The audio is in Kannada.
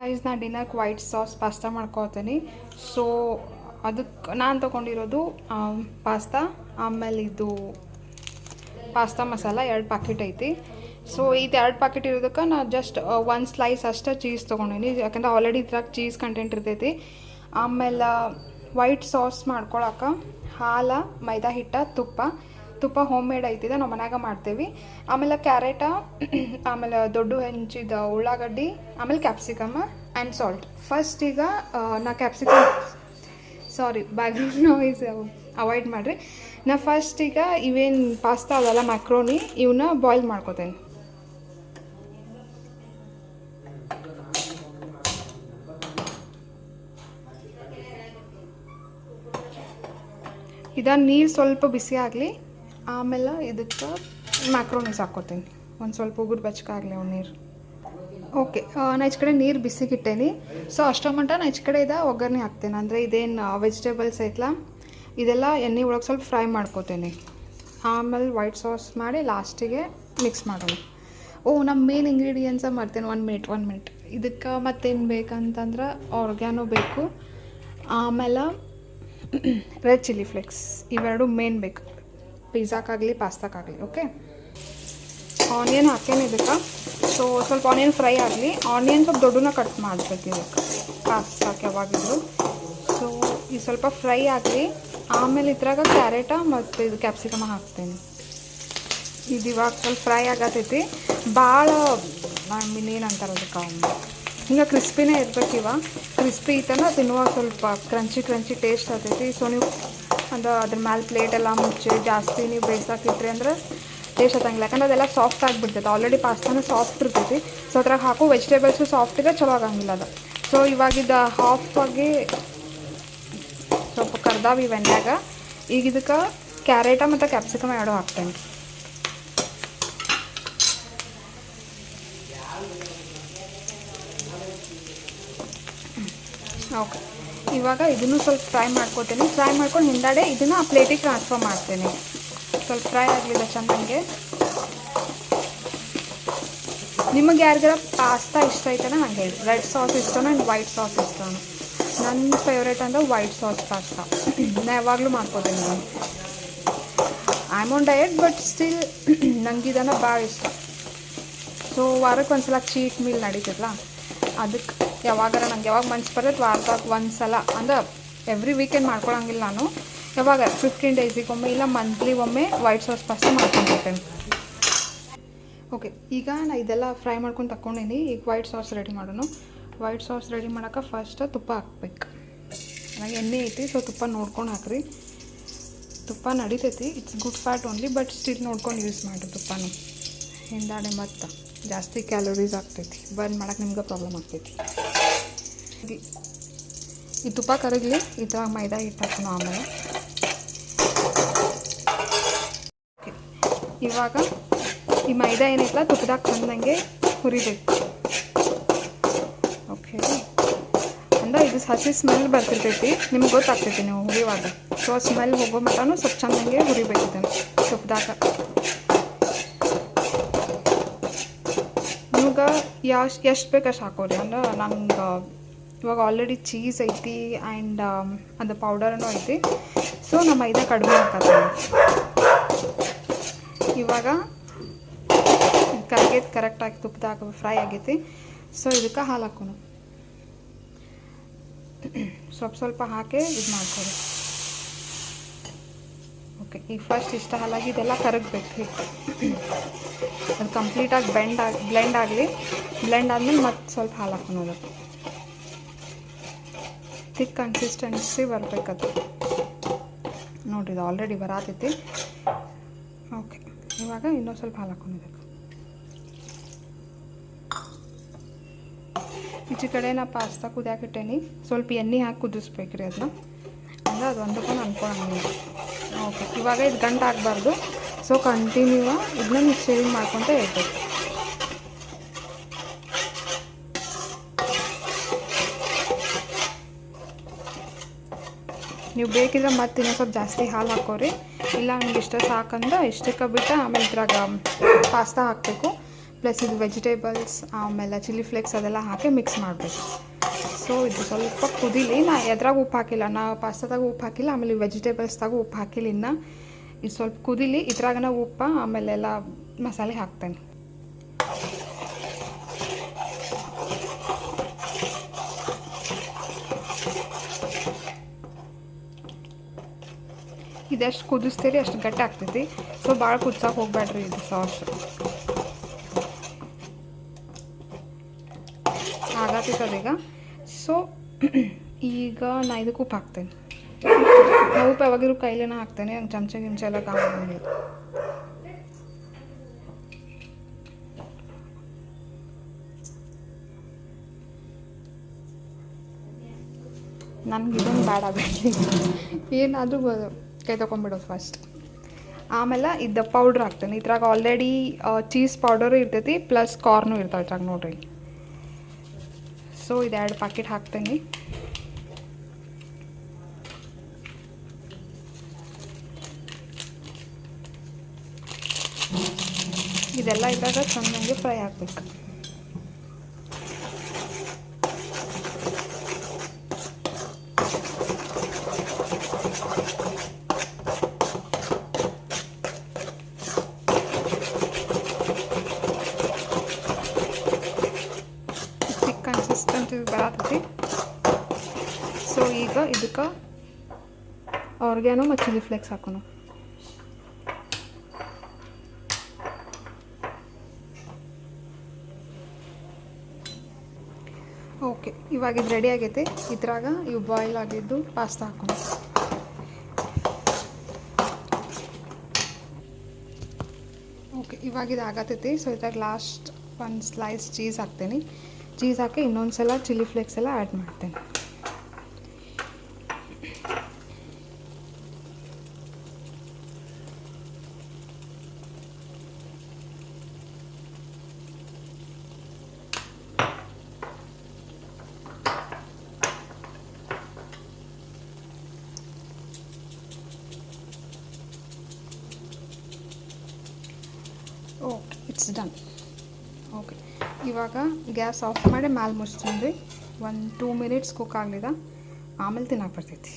ಗೈಸ್ ನಾ ಡಿನ್ನರ್ಗೆ ವೈಟ್ ಸಾಸ್ ಪಾಸ್ತಾ ಮಾಡ್ಕೊತೀನಿ. ಸೊ ಅದಕ್ಕೆ ನಾನು ತೊಗೊಂಡಿರೋದು ಪಾಸ್ತಾ, ಆಮೇಲೆ ಇದು ಪಾಸ್ತಾ ಮಸಾಲ 2 ಪ್ಯಾಕೆಟ್ ಐತಿ. ಸೊ ಇದು 2 ಪ್ಯಾಕೆಟ್ ಇರೋದಕ್ಕೆ ನಾನು ಜಸ್ಟ್ 1 ಸ್ಲೈಸ್ ಅಷ್ಟೇ ಚೀಸ್ ತೊಗೊಂಡಿನಿ, ಯಾಕಂದ್ರೆ ಆಲ್ರೆಡಿ ಇದ್ರಾಗ ಚೀಸ್ ಕಂಟೆಂಟ್ ಇರ್ತೈತಿ. ಆಮೇಲೆ ವೈಟ್ ಸಾಸ್ ಮಾಡ್ಕೊಳಕ್ಕೆ ಹಾಲು, ಮೈದಾ ಹಿಟ್ಟು, ತುಪ್ಪ ಹೋಮ್ ಮೇಡ್ ಐತಿದೆ, ನಾವು ಮನ್ಯಾಗ ಮಾಡ್ತೇವೆ. ಆಮೇಲೆ ಕ್ಯಾರೆಟ, ಆಮೇಲೆ ದೊಡ್ಡ ಹೆಂಚಿದ ಉಳ್ಳಾಗಡ್ಡಿ, ಆಮೇಲೆ ಕ್ಯಾಪ್ಸಿಕಮ್ ಆ್ಯಂಡ್ ಸಾಲ್ಟ್. ಫಸ್ಟ್ ಈಗ ನಾ ಕ್ಯಾಪ್ಸಿಕಮ್ ಬ್ಯಾಕ್ಗ್ರೌಂಡ್ ನಾಯ್ಸ್ ಅವಾಯ್ಡ್ ಮಾಡಿರಿ. ನಾ ಫಸ್ಟ್ ಈಗ ಇವೇನು ಪಾಸ್ತಾ ಅವೆಲ್ಲ ಮ್ಯಾಕ್ರೋನಿ ಇವನ್ನ ಬಾಯ್ಲ್ ಮಾಡ್ಕೋತೇನೆ. ಇದನ್ನು ನೀರು ಸ್ವಲ್ಪ ಬಿಸಿ ಆಗಲಿ, ಆಮೇಲೆ ಇದಕ್ಕೆ ಮ್ಯಾಕ್ರೋನೀಸ್ ಹಾಕ್ಕೋತೀನಿ. ಒಂದು ಸ್ವಲ್ಪ ಉಗುರು ಬೆಚ್ಚಗಾಗಲಿ ಅವ್ನು ನೀರು. ಓಕೆ, ನಾ ಈಚೆ ಕಡೆ ನೀರು ಬಿಸಿಗಿಟ್ಟೇನಿ. ಸೊ ಅಷ್ಟೋ ಮಟ್ಟ ನಾ ಈಚೆ ಕಡೆ ಒಗ್ಗರಣೆ ಹಾಕ್ತೇನೆ. ಅಂದರೆ ಇದೇನು ವೆಜಿಟೇಬಲ್ಸ್ ಐತಲ್ಲ ಇದೆಲ್ಲ ಎಣ್ಣೆ ಒಳಗೆ ಸ್ವಲ್ಪ ಫ್ರೈ ಮಾಡ್ಕೋತೇನೆ. ಆಮೇಲೆ ವೈಟ್ ಸಾಸ್ ಮಾಡಿ ಲಾಸ್ಟಿಗೆ ಮಿಕ್ಸ್ ಮಾಡೋಣ. ನಮ್ಮ ಮೇನ್ ಇಂಗ್ರೀಡಿಯೆಂಟ್ಸ ಮಾಡ್ತೇನೆ. 1 ಮಿನಿಟ್ ಇದಕ್ಕೆ ಮತ್ತೇನು ಬೇಕಂತಂದ್ರೆ ಆರ್ಗ್ಯಾನೋ ಬೇಕು, ಆಮೇಲೆ ರೆಡ್ ಚಿಲ್ಲಿ ಫ್ಲೇಕ್ಸ್, ಇವೆರಡು ಮೇನ್ ಬೇಕು ಪಿಜ್ಜಾಕ್ಕಾಗಲಿ ಪಾಸ್ತಾಕ್ಕಾಗಲಿ. ಓಕೆ, ಆನಿಯನ್ ಹಾಕೇನೆ ಇದಕ್ಕೆ. ಸೊ ಸ್ವಲ್ಪ ಆನಿಯನ್ ಫ್ರೈ ಆಗಲಿ. ಆನಿಯನ್ ಸ್ವಲ್ಪ ದೊಡ್ಡನ ಕಟ್ ಮಾಡಬೇಕು ಇದಕ್ಕೆ ಪಾಸ್ತಾಕ್ಕೆ ಯಾವಾಗಿದ್ರು. ಸೊ ಇದು ಸ್ವಲ್ಪ ಫ್ರೈ ಆಗಲಿ. ಆಮೇಲೆ ಇದ್ರಾಗ ಕ್ಯಾರೆಟ ಮತ್ತು ಇದು ಕ್ಯಾಪ್ಸಿಕಮ್ ಹಾಕ್ತೇನೆ. ಇದು ಇವಾಗ ಸ್ವಲ್ಪ ಫ್ರೈ ಆಗತೈತಿ. ಭಾಳ ಏನು ಅಂತಾರೆ ಅದಕ್ಕೆ ಹಿಂಗೆ ಕ್ರಿಸ್ಪಿನೇ ಇರ್ಬೇಕು. ಇವಾಗ ಕ್ರಿಸ್ಪಿ ಇತ್ತಂದ್ರೆ ತಿನ್ನುವಾಗ ಸ್ವಲ್ಪ ಕ್ರಂಚಿ ಟೇಸ್ಟ್ ಆಗ್ತೈತಿ. ಸೊ ನೀವು ಅದ್ರ ಮೇಲೆ ಪ್ಲೇಟೆಲ್ಲ ಮುಚ್ಚಿ ಜಾಸ್ತಿ ನೀವು ಬೇಯಿಸಾಕಿಟ್ರಿ ಅಂದ್ರೆ ಟೇಸ್ಟ್ ಹತ್ತಂಗಿಲ್ಲ, ಯಾಕಂದ್ರೆ ಅದೆಲ್ಲ ಸಾಫ್ಟ್ ಆಗಿಬಿಡ್ತೈತೆ. ಆಲ್ರೆಡಿ ಪಾಸ್ತಾನು ಸಾಫ್ಟ್ ಇರ್ತೈತಿ. ಸೊ ಅದ್ರಾಗ ಹಾಕೋ ವೆಜಿಟೇಬಲ್ಸು ಸಾಫ್ಟ್ ಇದೆ, ಚಲೋ ಆಗಂಗಿಲ್ಲ ಅದು. ಸೊ ಇವಾಗಿದ್ದು ಹಾಫ್ ಆಗಿ ಸ್ವಲ್ಪ ಕರ್ದಾವ ಇವೆಣ್ಣೆಗ. ಈಗ ಇದಕ್ಕೆ ಕ್ಯಾರೆಟ ಮತ್ತು ಕ್ಯಾಪ್ಸಿಕಮ್ ಎರಡು ಹಾಕ್ತೇನೆ. ಓಕೆ, ಇವಾಗ ಇದನ್ನು ಸ್ವಲ್ಪ ಫ್ರೈ ಮಾಡ್ಕೊತೀನಿ. ಫ್ರೈ ಮಾಡ್ಕೊಂಡು ಹಿಂದಾಡೆ ಇದನ್ನು ಆ ಪ್ಲೇಟಿಗೆ ಟ್ರಾನ್ಸ್ಫರ್ ಮಾಡ್ತೇನೆ. ಸ್ವಲ್ಪ ಫ್ರೈ ಆಗಲಿಲ್ಲ ಚೆನ್ನಾಗೆ. ನಿಮಗೆ ಯಾರಿಗಾರ ಪಾಸ್ತಾ ಇಷ್ಟ ಐತನ ಹಂಗೆ ಹೇಳಿ. ರೆಡ್ ಸಾಸ್ ಇಷ್ಟನೋ ಇನ್ನು ವೈಟ್ ಸಾಸ್ ಇಷ್ಟನೋ? ನನ್ನ ಫೇವ್ರೇಟ್ ಅಂದ್ರೆ ವೈಟ್ ಸಾಸ್ ಪಾಸ್ತಾ. ನಾ ಯಾವಾಗಲೂ ಮಾಡ್ಕೊತೀನಿ. ನಾನು I am on diet, but still ನಂಗೆ ಇದನ್ನು ಭಾಳ ಇಷ್ಟ. ಸೊ ವಾರಕ್ಕೆ ಒಂದು ಸಲ ಚೀಟ್ ಮೀಲ್ ನಡೀತೈತಲ್ಲ, ಅದಕ್ಕೆ ಯಾವಾಗಾರ ನಂಗೆ ಯಾವಾಗ ಮನ್ಸು ಬರ್ತೈತೆ ವಾರದಾಗ ಒಂದು ಸಲ, ಅಂದ್ರೆ ಎವ್ರಿ ವೀಕೆಂಡ್ ಮಾಡ್ಕೊಳಂಗಿಲ್ಲ ನಾನು. ಯಾವಾಗ 15 ಡೇಸಿಗೊಮ್ಮೆ ಇಲ್ಲ ಮಂತ್ಲಿ ಒಮ್ಮೆ ವೈಟ್ ಸಾಸ್ ಪಾಸ್ತಾ ಮಾಡ್ಕೊಂಡಿರ್ತೇನೆ. ಓಕೆ, ಈಗ ನಾ ಇದೆಲ್ಲ ಫ್ರೈ ಮಾಡ್ಕೊಂಡು ತಗೊಂಡೇನಿ. ಈಗ ವೈಟ್ ಸಾಸ್ ರೆಡಿ ಮಾಡೋಣ. ವೈಟ್ ಸಾಸ್ ರೆಡಿ ಮಾಡೋಕೆ ಫಸ್ಟ್ ತುಪ್ಪ ಹಾಕ್ಬೇಕು. ನನಗೆ ಎಣ್ಣೆ ಐತಿ, ಸೊ ತುಪ್ಪ ನೋಡ್ಕೊಂಡು ಹಾಕ್ರಿ. ತುಪ್ಪ ನಡಿತೈತಿ, it's good fat only, but still ನೋಡ್ಕೊಂಡು ಯೂಸ್ ಮಾಡಿರಿ ತುಪ್ಪನೂ. ಹಿಂದಾಡೆ ಮತ್ತು ಜಾಸ್ತಿ ಕ್ಯಾಲೋರೀಸ್ ಆಗ್ತೈತಿ, ಬರ್ನ್ ಮಾಡೋಕೆ ನಿಮ್ಗೆ ಪ್ರಾಬ್ಲಮ್ ಆಗ್ತೈತಿ. ಈ ತುಪ್ಪ ಕರಗಲಿ, ಇದ್ರಾಗ ಮೈದಾ ಹಿಟ್ಟು ಹಾಕೋಣ. ಆಮೇಲೆ ಇವಾಗ ಈ ಮೈದಾ ಏನೈತಲ್ಲ ತುಪ್ಪದಾಗ ಚಂದಂಗೆ ಹುರಿಬೇಕು. ಓಕೆ, ಅಂದ್ರೆ ಇದು ಹಸಿ ಸ್ಮೆಲ್ ಬರ್ತಿರ್ತೈತಿ, ನಿಮ್ಗೆ ಗೊತ್ತಾಗ್ತೈತಿ ನೀವು ಹುರಿಯುವಾಗ. ಸೊ ಸ್ಮೆಲ್ ಹೋಗೋ ಮಟ್ಟನೂ ಸ್ವಲ್ಪ ಚಂದಂಗೆ ಹುರಿಬೇಕು ಇದನ್ನು ತುಪ್ಪದಾಗ. ನಿಮ್ಗೆ ಎಷ್ಟು ಬೇಕು ಅಷ್ಟು ಹಾಕೋರಿ. ಅಂದ್ರೆ ನಂಗೆ ಇವಾಗ ಆಲ್ರೆಡಿ ಚೀಸ್ ಐತಿ ಆ್ಯಂಡ್ ಅದು ಪೌಡರನ್ನು ಐತಿ. ಸೊ ನಮ್ಮ ಮೈದಾ ಕಡಿಮೆ ಹಾಕತ್ತೀನಿ. ಇವಾಗ ಕರಗೈತಿ ಕರೆಕ್ಟಾಗಿ, ತುಪ್ಪದಾಗ ಫ್ರೈ ಆಗೈತಿ. ಸೊ ಇದಕ್ಕೆ ಹಾಲು ಹಾಕೋಣ. ಸ್ವಲ್ಪ ಹಾಕಿ ಇದು ಮಾಡ್ಕೊಡಿ. ಓಕೆ, ಈಗ ಫಸ್ಟ್ ಇಷ್ಟ ಹಾಲಾಗಿ ಇದೆಲ್ಲ ಕರಗಬೇಕು ಹಿಟ್ಟು. ಅದು ಕಂಪ್ಲೀಟಾಗಿ ಬ್ಲೆಂಡ್ ಆಗಲಿ. ಬ್ಲೆಂಡ್ ಆದಮೇಲೆ ಮತ್ತೆ ಸ್ವಲ್ಪ ಹಾಲು ಹಾಕೋದು. ಥಿಕ್ ಕನ್ಸಿಸ್ಟೆನ್ಸಿ ಬರಬೇಕದು. ನೋಡಿರಿ, ಇದು ಆಲ್ರೆಡಿ ಬರತೈತಿ. ಓಕೆ, ಇವಾಗ ಇನ್ನೊಂದು ಸ್ವಲ್ಪ ಹಾಲು ಹಾಕೊಂಡಿದ್ದಕ್ಕೆ. ಈಚೆ ಕಡೆ ನಾ ಪಾಸ್ತಾ ಕುದಿಯಾಕಿಟ್ಟೇನಿ. ಸ್ವಲ್ಪ ಎಣ್ಣೆ ಹಾಕಿ ಕುದಿಸ್ಬೇಕ್ರಿ ಅದನ್ನ, ಅಂದರೆ ಅದು ಒಂದಕ್ಕೊಂದು ಅನ್ಕೊಳಂಗಿಲ್ಲ. ಓಕೆ, ಇವಾಗ ಇದು ಗಂಟು ಆಗಬಾರ್ದು. ಸೊ ಕಂಟಿನ್ಯೂ ಇದನ್ನ ನೀವು ಸೇವಿಂಗ್ ಮಾಡ್ಕೊತ ಇರ್ಬೇಕು. ನೀವು ಬೇಕಿದ್ರೆ ಮತ್ತೆ ಇನ್ನೂ ಸ್ವಲ್ಪ ಜಾಸ್ತಿ ಹಾಲು ಹಾಕೋರಿ. ಇಲ್ಲ ನನಗೆ ಇಷ್ಟ ಸಾಕಂದ್ರೆ ಇಷ್ಟಕ್ಕೆ ಬಿಟ್ಟು ಆಮೇಲೆ ಇದ್ರಾಗ ಪಾಸ್ತಾ ಹಾಕಬೇಕು. ಪ್ಲಸ್ ಇದು ವೆಜಿಟೇಬಲ್ಸ್ ಆಮೇಲೆ ಚಿಲ್ಲಿ ಫ್ಲೇಕ್ಸ್ ಅದೆಲ್ಲ ಹಾಕಿ ಮಿಕ್ಸ್ ಮಾಡಬೇಕು. ಸೊ ಇದು ಸ್ವಲ್ಪ ಕುದೀಲಿ. ನಾ ಎದ್ರಾಗ ಉಪ್ಪು ಹಾಕಿಲ್ಲ, ನಾ ಪಾಸ್ತಾದಾಗ ಉಪ್ಪು ಹಾಕಿಲ್ಲ, ಆಮೇಲೆ ವೆಜಿಟೇಬಲ್ಸ್ದಾಗ ಉಪ್ಪು ಹಾಕಿಲ್ಲ. ಇನ್ನು ಇದು ಸ್ವಲ್ಪ ಕುದೀಲಿ, ಇದ್ರಾಗನ ಉಪ್ಪು ಆಮೇಲೆ ಎಲ್ಲ ಮಸಾಲೆ ಹಾಕ್ತೇನೆ. ಇದೆಷ್ಟು ಕುದಿಸ್ತೀರಿ ಅಷ್ಟು ಗಟ್ಟಿ ಆಗ್ತೈತಿ. ಸೊ ಭಾಳ ಕುದ್ಸಕ್ಕೆ ಹೋಗ್ಬೇಡ್ರಿ ಇದು ಸಾಸ್. ಆಗತ್ತದೀಗ. ಸೊ ಈಗ ನಾ ಇದಕ್ಕೆ ಉಪ್ಪು ಹಾಕ್ತೇನೆ. ನಾ ಉಪ್ಪು ಯಾವಾಗಿರೋ ಕೈಲೇನ ಹಾಕ್ತೇನೆ, ಹಂಗೆ ಚಮಚ ಎಲ್ಲ ಕಾಣಿಲ್ಲ. ನನಗೆ ಇದೊಂದು ಬ್ಯಾಡ್ ಆಗೈತಿ. ಏನಾದರೂ ಕೈ ತೊಗೊಂಬಿಡೋದು ಫಸ್ಟ್. ಆಮೇಲೆ ಇದು ಪೌಡ್ರ್ ಹಾಕ್ತೇನೆ. ಇದ್ರಾಗ ಆಲ್ರೆಡಿ ಚೀಸ್ ಪೌಡರು ಇರ್ತೈತಿ, ಪ್ಲಸ್ ಕಾರ್ನು ಇರ್ತಾವೆ ಇದ್ರಾಗ ನೋಡ್ರಿ. ಸೊ ಇದು 2 ಪ್ಯಾಕೆಟ್ ಹಾಕ್ತೇನೆ. ಇದೆಲ್ಲ ಇದ್ದಾಗ ಚೆನ್ನಾಗಿ ಫ್ರೈ ಆಗಬೇಕು. ಕನ್ಸಿಸ್ಟೆನ್ಸಿ ಬರತೈತಿ. ಸೊ ಈಗ ಇದಕ್ಕೆ ಆರ್ಗ್ಯಾನೋ ಮತ್ತು ಚಿಲ್ಲಿ ಫ್ಲೇಕ್ಸ್ ಹಾಕೋಣ. ಓಕೆ, ಇವಾಗ ಇದು ರೆಡಿ ಆಗೈತಿ. ಇದ್ರಾಗ ಇವು ಬಾಯ್ಲ್ ಆಗಿದ್ದು ಪಾಸ್ತಾ ಹಾಕೋಣ. ಓಕೆ, ಇವಾಗ ಇದು ಆಗತ್ತೈತಿ. ಸೊ ಇದ್ರಾಗ ಲಾಸ್ಟ್ ಒಂದು ಸ್ಲೈಸ್ ಚೀಸ್ ಹಾಕ್ತೇನೆ. ಚೀಸ್ ಹಾಕಿ ಇನ್ನೊಂದು ಸಲ ಚಿಲ್ಲಿ ಫ್ಲೇಕ್ಸ್ ಎಲ್ಲ ಆ್ಯಡ್ ಮಾಡ್ತೇನೆ. Okay, it's done. ಓಕೆ, ಇವಾಗ ಗ್ಯಾಸ್ ಆಫ್ ಮಾಡಿ ಮ್ಯಾಲೆ ಮುಚ್ತೀನಿ. 1-2 ಮಿನಿಟ್ಸ್ ಕುಕ್ ಆಗಲಿದ, ಆಮೇಲೆ ತಿನ್ನಕ್ಕೆ ಬರ್ತೈತಿ.